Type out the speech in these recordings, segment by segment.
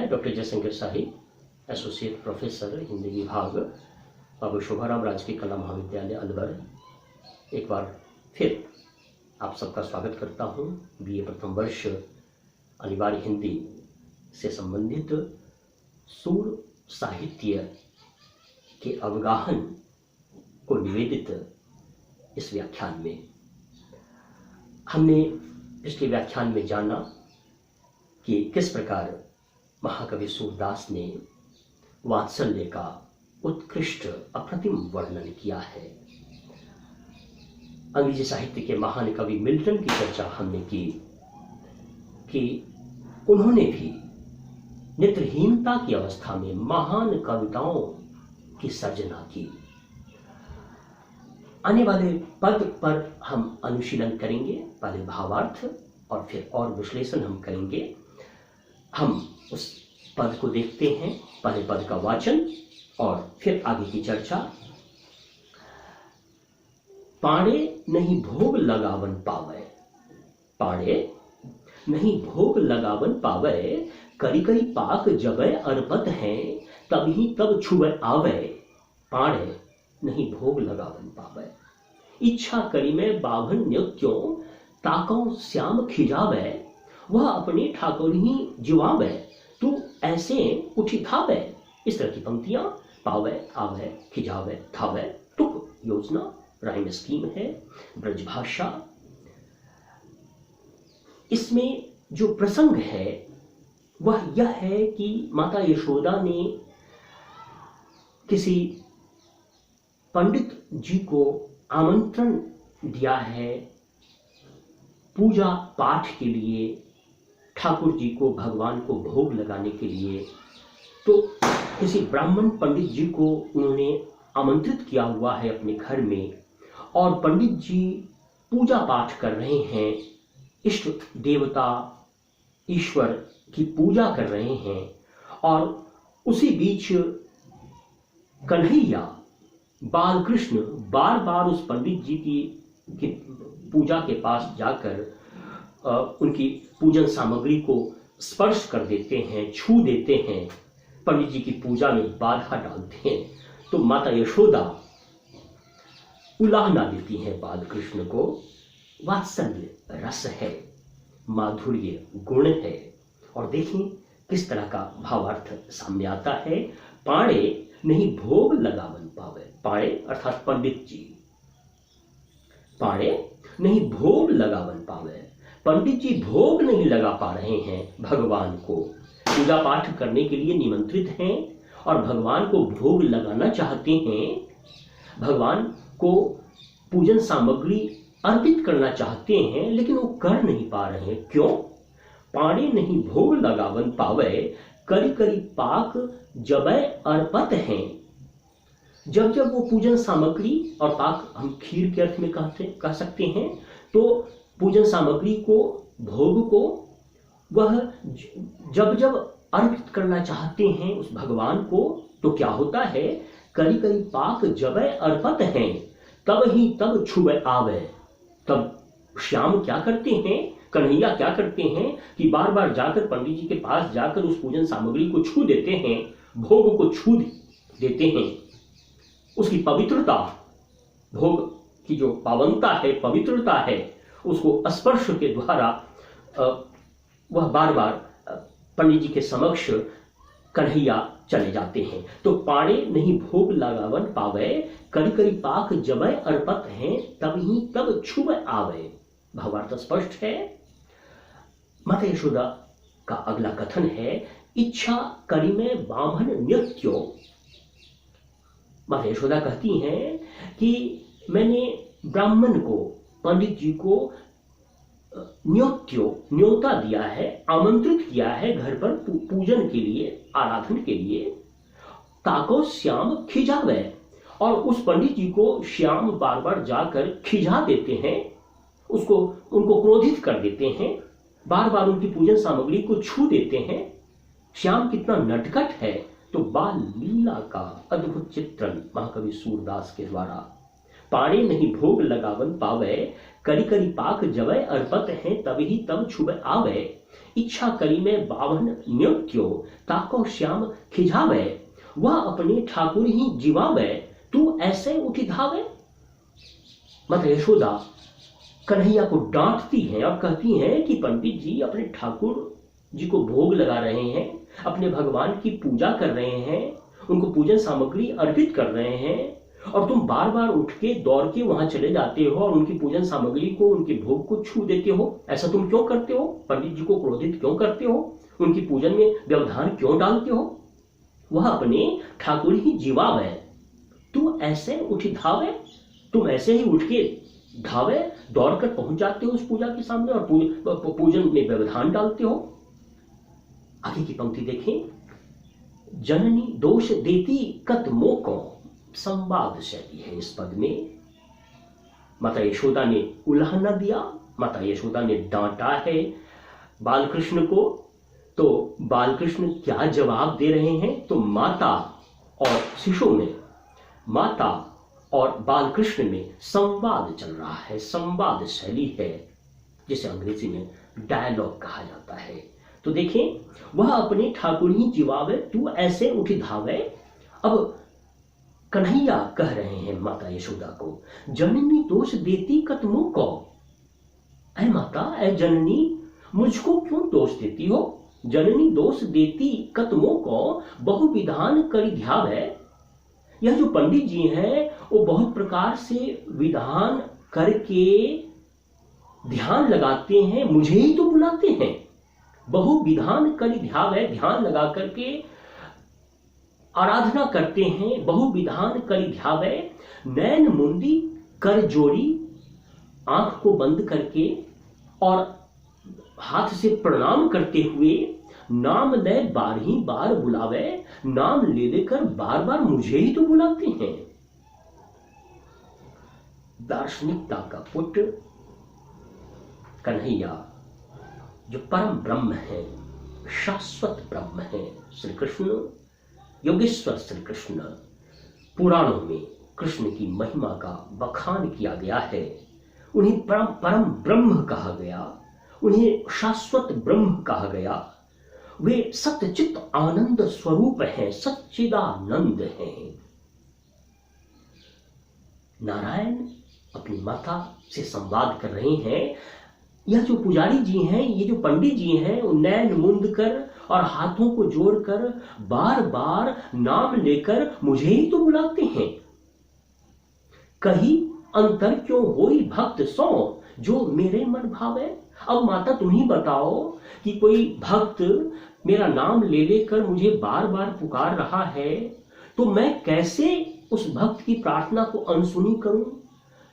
मैं डॉक्टर जयशंकर शाही, associate professor Hindi विभाग, बाबू शोभाराम राजकीय कला महाविद्यालय अलवर, एक बार फिर आप सबका स्वागत करता हूं। बीए प्रथम वर्ष अनिवार्य हिंदी से संबंधित सूर साहित्य के अवगाहन को निवेदित इस व्याख्यान में हमने पिछले व्याख्यान में जाना कि किस प्रकार महाकवि सूरदास ने वात्सल्य का उत्कृष्ट अप्रतिम वर्णन किया है। अंग्रेजी साहित्य के महान कवि मिल्टन की चर्चा हमने की कि उन्होंने भी नेत्रहीनता की अवस्था में महान कविताओं की सर्जना की। आने वाले पद पर हम अनुशीलन करेंगे, पहले भावार्थ और फिर और विश्लेषण हम करेंगे। हम उस पद को देखते हैं, पहले पद का वाचन और फिर आगे की चर्चा। पाड़े नहीं भोग लगावन पावे, पाड़े नहीं भोग लगावन पावे, करी करी पाक जबै अर्पत हैं, तभी तब छुबै आवे, पाड़े नहीं भोग लगावन पावे। इच्छा करी में बाभन न्योत्यों, ताकों श्याम खिजावे, वह अपने ठाकुर ही जीवावे, तू ऐसे उठी धावे। इस तरह की पंक्तियां पावे, आवे, खिजावे, धावे, टुक योजना राइम स्कीम है, ब्रजभाषा। इसमें जो प्रसंग है वह यह है कि माता यशोदा ने किसी पंडित जी को आमंत्रण दिया है पूजा पाठ के लिए, ठाकुर जी को, भगवान को भोग लगाने के लिए। तो किसी ब्राह्मण पंडित जी को उन्होंने आमंत्रित किया हुआ है अपने घर में, और पंडित जी पूजा पाठ कर रहे हैं, इष्ट देवता ईश्वर की पूजा कर रहे हैं। और उसी बीच कन्हैया बाल कृष्ण बार बार उस पंडित जी की पूजा के पास जाकर उनकी पूजन सामग्री को स्पर्श कर देते हैं, छू देते हैं, पंडित जी की पूजा में बाधा डालते हैं। तो माता यशोदा उलाहना देती हैं बाल कृष्ण को। वात्सल्य रस है, माधुर्य गुण है। और देखें किस तरह का भावार्थ सामने आता है। पाड़े नहीं भोग लगावन पावे, पाड़े अर्थात पंडित जी, पाड़े नहीं भोग लगावन पावे, पंडित जी भोग नहीं लगा पा रहे हैं भगवान को। पूजा पाठ करने के लिए निमंत्रित हैं और भगवान को भोग लगाना चाहते हैं, भगवान को पूजन सामग्री अर्पित करना चाहते हैं, लेकिन वो कर नहीं पा रहे हैं। क्यों? पाड़े नहीं भोग लगावन पावे, करी करी पाक जबै अर्पत हैं। जब जब वो पूजन सामग्री, और पाक हम खीर के अर्थ में कह सकते हैं, तो पूजन सामग्री को, भोग को वह जब जब अर्पित करना चाहते हैं उस भगवान को, तो क्या होता है? करी करी पाक जबै अर्पत हैं, तब ही तब छुबै आवे। तब श्याम क्या करते हैं, कन्हैया क्या करते हैं कि बार बार जाकर पंडित जी के पास जाकर उस पूजन सामग्री को छू देते हैं, भोग को छू देते हैं। उसकी पवित्रता, भोग की जो पावनता है, पवित्रता है, उसको स्पर्श के द्वारा वह बार बार पंडित जी के समक्ष कन्हैया चले जाते हैं। तो पाड़े नहीं भोग लगावन पावे, करी करी पाक जबै अर्पत हैं, तब ही तब छुबै आवे। भावार्थ स्पष्ट है। माता यशोदा का अगला कथन है, इच्छा करी में बामन न्योत्यो। माता यशोदा कहती हैं कि मैंने ब्राह्मण को, पंडित जी को न्योता दिया है, आमंत्रित किया है घर पर पूजन के लिए, आराधन के लिए। ताको श्याम खिजावे, और उस पंडित जी को श्याम बार बार जाकर खिजा देते हैं, उनको क्रोधित कर देते हैं, बार बार उनकी पूजन सामग्री को छू देते हैं। श्याम कितना नटखट है। तो बाल लीला का अद्भुत चित्रण महाकवि सूरदास के द्वारा। पाड़े नहीं भोग लगावन पावे, करी करी पाक जबै अर्पत हैं, तभी तब छुबै आवे। इच्छा करी में बावन न्योत्यो ताको श्याम खिझावे, वह अपने ठाकुर ही जीवावे, तू ऐसे उठी धावे। माता यशोदा कन्हैया को डांटती हैं और कहती हैं कि पंडित जी अपने ठाकुर जी को भोग लगा रहे हैं, अपने भगवान की पूजा कर रहे हैं, उनको पूजन सामग्री अर्पित कर रहे हैं, और तुम बार बार उठ के दौड़ के वहां चले जाते हो और उनकी पूजन सामग्री को, उनके भोग को छू देते हो। ऐसा तुम क्यों करते हो? पंडित जी को क्रोधित क्यों करते हो? उनकी पूजन में व्यवधान क्यों डालते हो? वह अपने ठाकुर ही जीवावे, तू ऐसे उठी धावे, तुम ऐसे ही उठ के धावे, दौड़कर पहुंच जाते हो उस पूजा के सामने और पूजन में व्यवधान डालते हो। आगे की पंक्ति देखें, जननी दोष देती कतमों को, संवाद शैली है इस पद में। माता यशोदा ने उल्हाना दिया, माता यशोदा ने डांटा है बालकृष्ण को, तो बालकृष्ण क्या जवाब दे रहे हैं? तो माता और शिशु में, माता और बालकृष्ण में संवाद चल रहा है, संवाद शैली है, जिसे अंग्रेजी में डायलॉग कहा जाता है। तो देखें, वह अपने ठाकुर ही जीवावे, तू ऐसे उठी धावे। अब कन्हैया कह रहे हैं माता यशोदा को, जननी दोष देती कतमों को, ऐ माता, ऐ जननी, मुझको क्यों दोष देती हो? जननी दोष देती कतमों को, बहु विधान करी ध्यावे। यह जो पंडित जी हैं वो बहुत प्रकार से विधान करके ध्यान लगाते हैं, मुझे ही तो बुलाते हैं। बहु विधान करी ध्यावे, ध्यान लगा करके आराधना करते हैं। बहु विधान करी ध्यावे, नैन मुंदी कर जोड़ी, आंख को बंद करके और हाथ से प्रणाम करते हुए, नाम ले बार ही बार बुलावे, नाम ले लेकर बार बार मुझे ही तो बुलाते हैं। दार्शनिकता का पुत्र कन्हैया, जो परम ब्रह्म है, शाश्वत ब्रह्म है, श्री कृष्ण, योगेश्वर श्री कृष्ण, पुराणों में कृष्ण की महिमा का बखान किया गया है। उन्हें परम ब्रह्म कहा गया, उन्हें शाश्वत ब्रह्म कहा गया। वे सत्यचित आनंद स्वरूप हैं, सच्चिदानंद हैं। नारायण अपनी माता से संवाद कर रहे हैं। यह जो पुजारी जी हैं, ये जो पंडित जी हैं, नैन मूंद कर और हाथों को जोड़कर बार बार नाम लेकर मुझे ही तो बुलाते हैं। कहीं अंतर क्यों होई भक्त सो, जो मेरे मन भावे। अब माता तुम ही बताओ कि कोई भक्त मेरा नाम ले लेकर मुझे बार बार पुकार रहा है, तो मैं कैसे उस भक्त की प्रार्थना को अनसुनी करूं?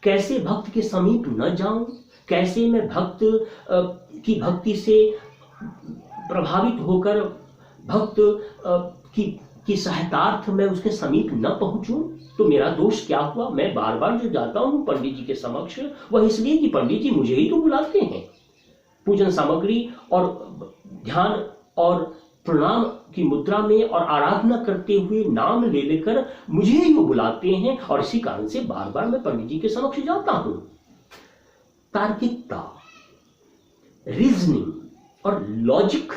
कैसे भक्त के समीप न जाऊं? कैसे मैं भक्त की भक्ति से प्रभावित होकर भक्त की सहायतार्थ में उसके समीप न पहुंचूं? तो मेरा दोष क्या हुआ? मैं बार बार जो जाता हूं पंडित जी के समक्ष, वह इसलिए कि पंडित जी मुझे ही तो बुलाते हैं। पूजन सामग्री और ध्यान और प्रणाम की मुद्रा में और आराधना करते हुए नाम ले लेकर मुझे ही वो बुलाते हैं, और इसी कारण से बार बार मैं पंडित जी के समक्ष जाता हूं। तार्किकता, रीजनिंग और लॉजिक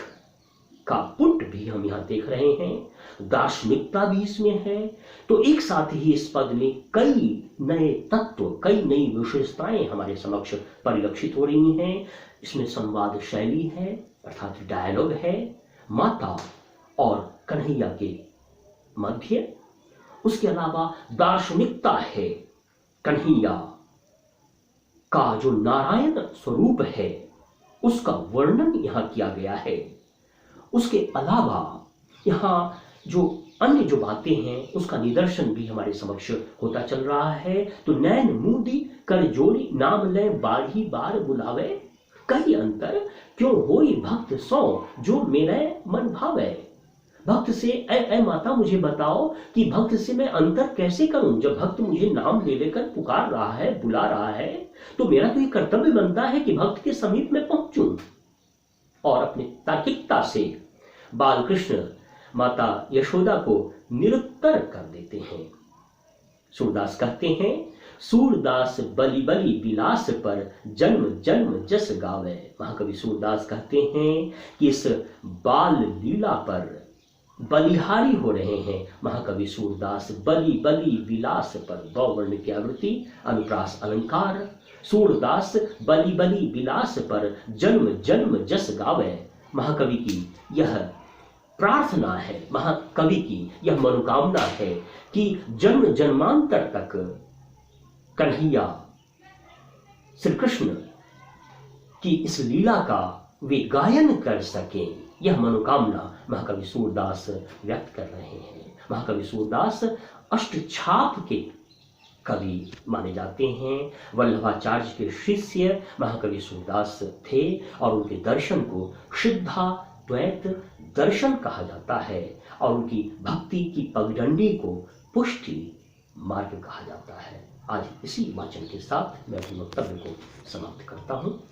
का पुट भी हम यहां देख रहे हैं, दार्शनिकता भी इसमें है। तो एक साथ ही इस पद में कई नए तत्व, कई नई विशेषताएं हमारे समक्ष परिलक्षित हो रही हैं। इसमें संवाद शैली है, अर्थात डायलॉग है माता और कन्हैया के मध्य। उसके अलावा दार्शनिकता है, कन्हैया का जो नारायण स्वरूप है उसका वर्णन यहां किया गया है। उसके अलावा यहां जो अन्य जो बातें हैं उसका निदर्शन भी हमारे समक्ष होता चल रहा है। तो नैन मूंदी कर जोड़ी, नाम ले बार ही बार बुलावे, कई अंतर क्यों होई भक्त सो, जो मेरे मन भावे। भक्त से ऐ माता मुझे बताओ कि भक्त से मैं अंतर कैसे करूं? जब भक्त मुझे नाम ले लेकर पुकार रहा है, बुला रहा है, तो मेरा तो ये कर्तव्य बनता है कि भक्त के समीप में पहुंचूं। और अपनी तार्किकता से बालकृष्ण माता यशोदा को निरुत्तर कर देते हैं। सूरदास कहते हैं, सूरदास बलि बलि विलास पर जन्म जन्म जस गावे। महाकवि सूरदास कहते हैं कि इस बाल लीला पर बलिहारी हो रहे हैं महाकवि सूरदास। बलि बलि विलास पर, गौवर्ण की आवृत्ति, अनुप्रास अलंकार। सूरदास बलि बलि विलास पर जन्म जन्म जस गावे। महाकवि की यह प्रार्थना है, महाकवि की यह मनोकामना है कि जन्म जन्मांतर तक कन्हैया श्री कृष्ण की इस लीला का वे गायन कर सकें। यह मनोकामना महाकवि सूरदास व्यक्त कर रहे हैं। महाकवि सूरदास अष्टछाप के कवि माने जाते हैं। वल्लभाचार्य के शिष्य महाकवि सूरदास थे और उनके दर्शन को शुद्धाद्वैत दर्शन कहा जाता है और उनकी भक्ति की पगडंडी को पुष्टि मार्ग कहा जाता है। आज इसी वाचन के साथ मैं अपने वक्तव्य को समाप्त करता हूँ।